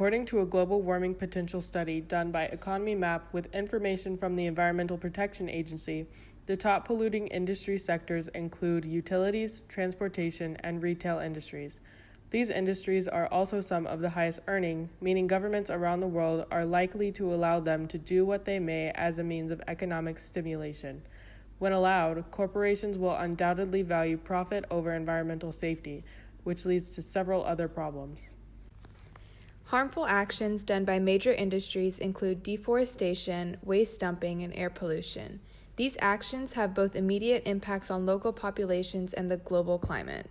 according to a global warming potential study done by Economy Map with information from the Environmental Protection Agency, the top polluting industry sectors include utilities, transportation, and retail industries. These industries are also some of the highest earning, meaning governments around the world are likely to allow them to do what they may as a means of economic stimulation. When allowed, corporations will undoubtedly value profit over environmental safety, which leads to several other problems. Harmful actions done by major industries include deforestation, waste dumping, and air pollution. These actions have both immediate impacts on local populations and the global climate.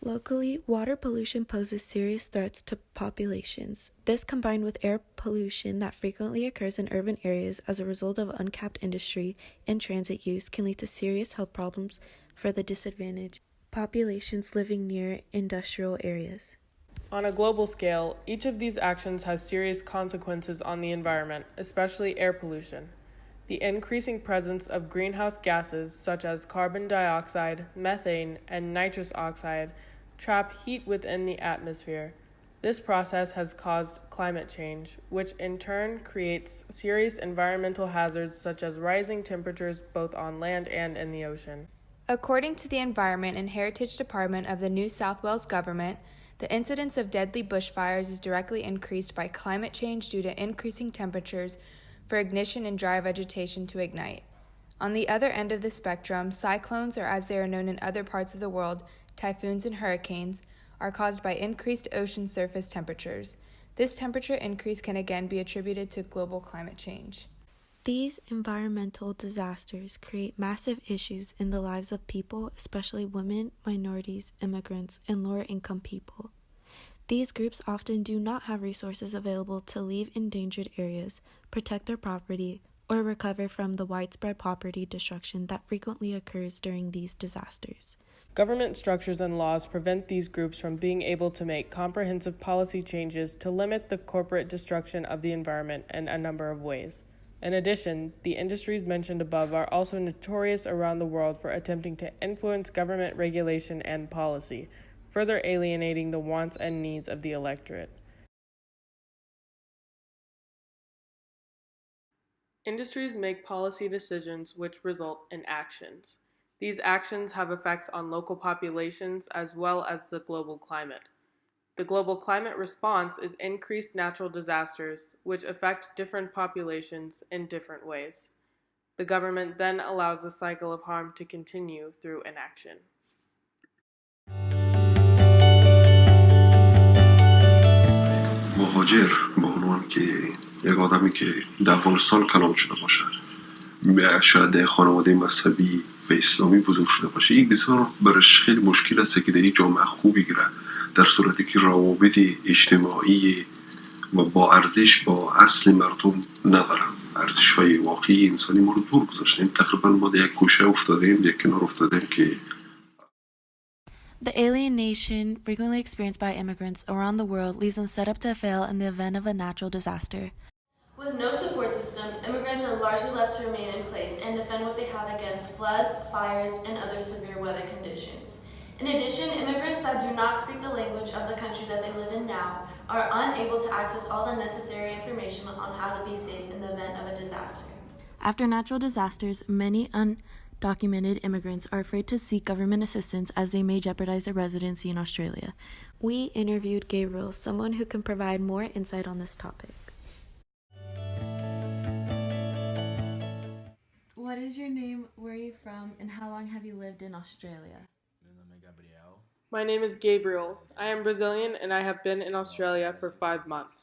Locally, water pollution poses serious threats to populations. This, combined with air pollution that frequently occurs in urban areas as a result of uncapped industry and transit use, can lead to serious health problems for the disadvantaged populations living near industrial areas. On a global scale, each of these actions has serious consequences on the environment, especially air pollution. The increasing presence of greenhouse gases such as carbon dioxide, methane, and nitrous oxide trap heat within the atmosphere. This process has caused climate change, which in turn creates serious environmental hazards such as rising temperatures both on land and in the ocean. According to the Environment and Heritage Department of the New South Wales government, the incidence of deadly bushfires is directly increased by climate change due to increasing temperatures for ignition and dry vegetation to ignite. On the other end of the spectrum, cyclones, or as they are known in other parts of the world, typhoons and hurricanes, are caused by increased ocean surface temperatures. This temperature increase can again be attributed to global climate change. These environmental disasters create massive issues in the lives of people, especially women, minorities, immigrants, and lower-income people. These groups often do not have resources available to leave endangered areas, protect their property, or recover from the widespread property destruction that frequently occurs during these disasters. Government structures and laws prevent these groups from being able to make comprehensive policy changes to limit the corporate destruction of the environment in a number of ways. In addition, the industries mentioned above are also notorious around the world for attempting to influence government regulation and policy, further alienating the wants and needs of the electorate. Industries make policy decisions which result in actions. These actions have effects on local populations as well as the global climate. The global climate response is increased natural disasters, which affect different populations in different ways. The government then allows the cycle of harm to continue through inaction. مهاجر به عنوان که یک آدمی که در افغانستان کلام شده باشه، شاید در خانواده مذهبی و اسلامی بزرگ شده باشه، این بسیار برش خیلی مشکل است که در این جامعه خوب بگیره، در صورتی که روابط اجتماعی و با ارزش با اصل مردم نداره. ارزش های واقعی انسانی ما رو دور گذاشتیم. تقریبا ما در یک گوشه افتادیم، در کنار افتادیم که The alienation frequently experienced by immigrants around the world leaves them set up to fail in the event of a natural disaster. With no support system, immigrants are largely left to remain in place and defend what they have against floods, fires, and other severe weather conditions. In addition, immigrants that do not speak the language of the country that they live in now are unable to access all the necessary information on how to be safe in the event of a disaster. After natural disasters, many undocumented immigrants are afraid to seek government assistance as they may jeopardize their residency in Australia. We interviewed Gabriel, someone who can provide more insight on this topic. What is your name, where are you from, and how long have you lived in Australia? My name is Gabriel. I am Brazilian and I have been in Australia for 5 months.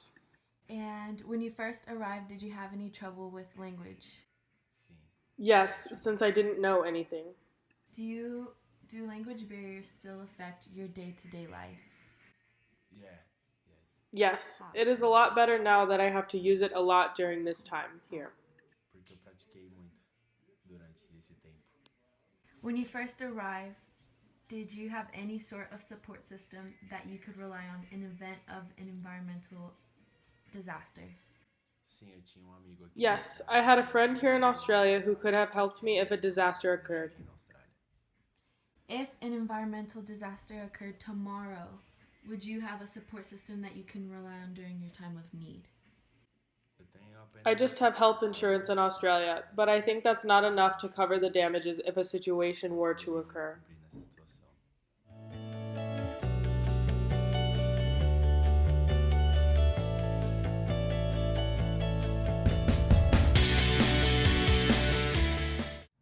And when you first arrived, did you have any trouble with language? Yes, since I didn't know anything. Do language barriers still affect your day-to-day life? Yes, it is a lot better now that I have to use it a lot during this time here. When you first arrived, did you have any sort of support system that you could rely on in event of an environmental disaster? Yes, I had a friend here in Australia who could have helped me if a disaster occurred. If an environmental disaster occurred tomorrow, Would you have a support system that you can rely on during your time of need? I just have health insurance in Australia, but I think that's not enough to cover the damages if a situation were to occur.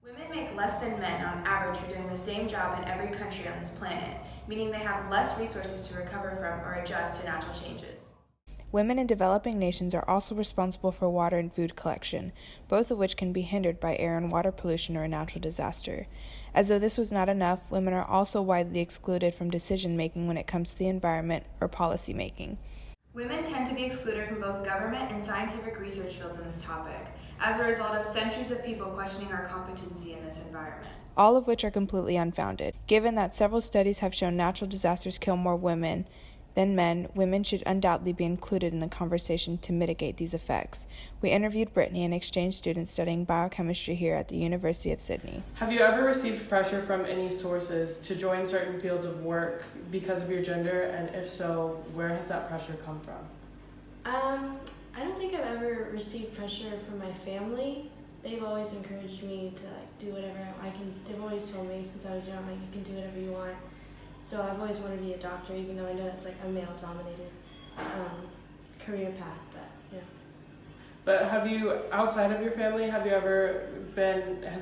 Women make less than men on average for doing the same job in every country on this planet, meaning they have less resources to recover from or adjust to natural changes. Women in developing nations are also responsible for water and food collection, both of which can be hindered by air and water pollution or a natural disaster. As though this was not enough, women are also widely excluded from decision-making when it comes to the environment or policy making. Women tend to be excluded from both government and scientific research fields on this topic, as a result of centuries of people questioning our competency in this environment. All of which are completely unfounded. Given that several studies have shown natural disasters kill more women than men, women should undoubtedly be included in the conversation to mitigate these effects. We interviewed Brittany, an exchange student studying biochemistry here at the University of Sydney. Have you ever received pressure from any sources to join certain fields of work because of your gender, and if so, where has that pressure come from? I don't think I've ever received pressure from my family. They've always encouraged me to do whatever I can. They've always told me since I was young, you can do whatever you want. So I've always wanted to be a doctor, even though I know that's a male-dominated career path. But But have you, outside of your family, has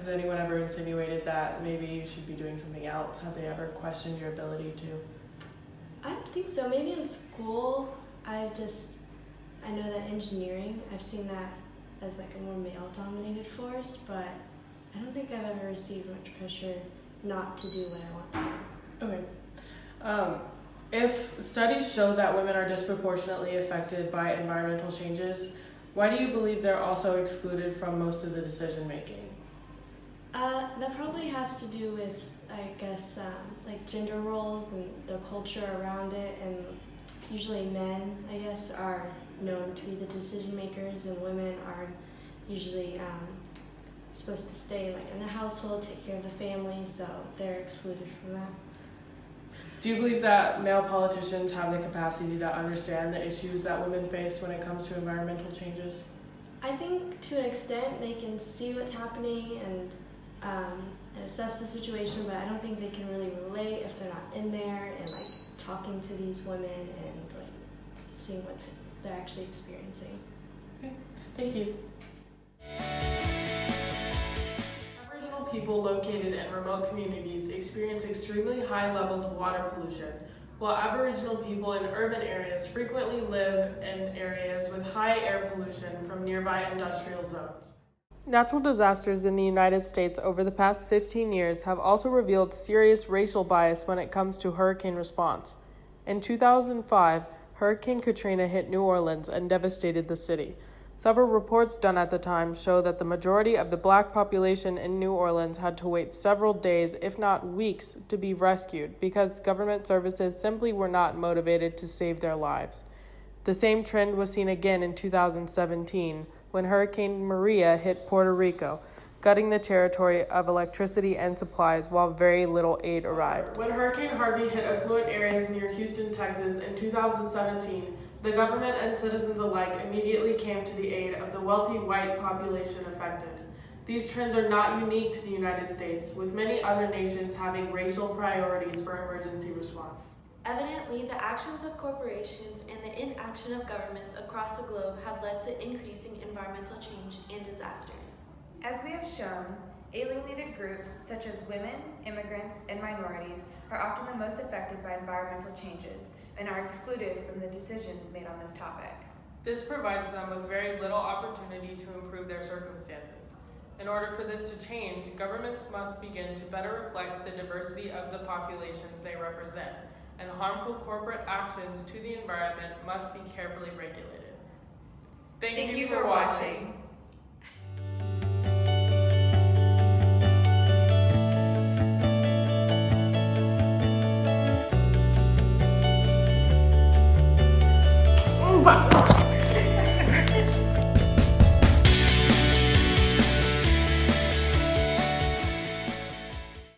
anyone ever insinuated that maybe you should be doing something else? Have they ever questioned your ability to? I don't think so. Maybe in school, I know that engineering, I've seen that as a more male-dominated force, but I don't think I've ever received much pressure not to do what I want to do. Okay. If studies show that women are disproportionately affected by environmental changes, why do you believe they're also excluded from most of the decision making? That probably has to do with, I guess, gender roles and the culture around it, and usually men, I guess, are known to be the decision makers, and women are usually supposed to stay in the household, take care of the family, so they're excluded from that. Do you believe that male politicians have the capacity to understand the issues that women face when it comes to environmental changes? I think to an extent they can see what's happening and assess the situation, but I don't think they can really relate if they're not in there and talking to these women and seeing what they're actually experiencing. Okay, thank you. Aboriginal people located in remote communities experience extremely high levels of water pollution, while Aboriginal people in urban areas frequently live in areas with high air pollution from nearby industrial zones. Natural disasters in the United States over the past 15 years have also revealed serious racial bias when it comes to hurricane response. In 2005, Hurricane Katrina hit New Orleans and devastated the city. Several reports done at the time show that the majority of the black population in New Orleans had to wait several days, if not weeks, to be rescued because government services simply were not motivated to save their lives. The same trend was seen again in 2017 when Hurricane Maria hit Puerto Rico, gutting the territory of electricity and supplies while very little aid arrived. When Hurricane Harvey hit affluent areas near Houston, Texas in 2017, the government and citizens alike immediately came to the aid of the wealthy white population affected. These trends are not unique to the United States, with many other nations having racial priorities for emergency response. Evidently, the actions of corporations and the inaction of governments across the globe have led to increasing environmental change and disasters. As we have shown, alienated groups such as women, immigrants, and minorities are often the most affected by environmental changes and are excluded from the decisions made on this topic. This provides them with very little opportunity to improve their circumstances. In order for this to change, governments must begin to better reflect the diversity of the populations they represent, and harmful corporate actions to the environment must be carefully regulated. Thank you for watching.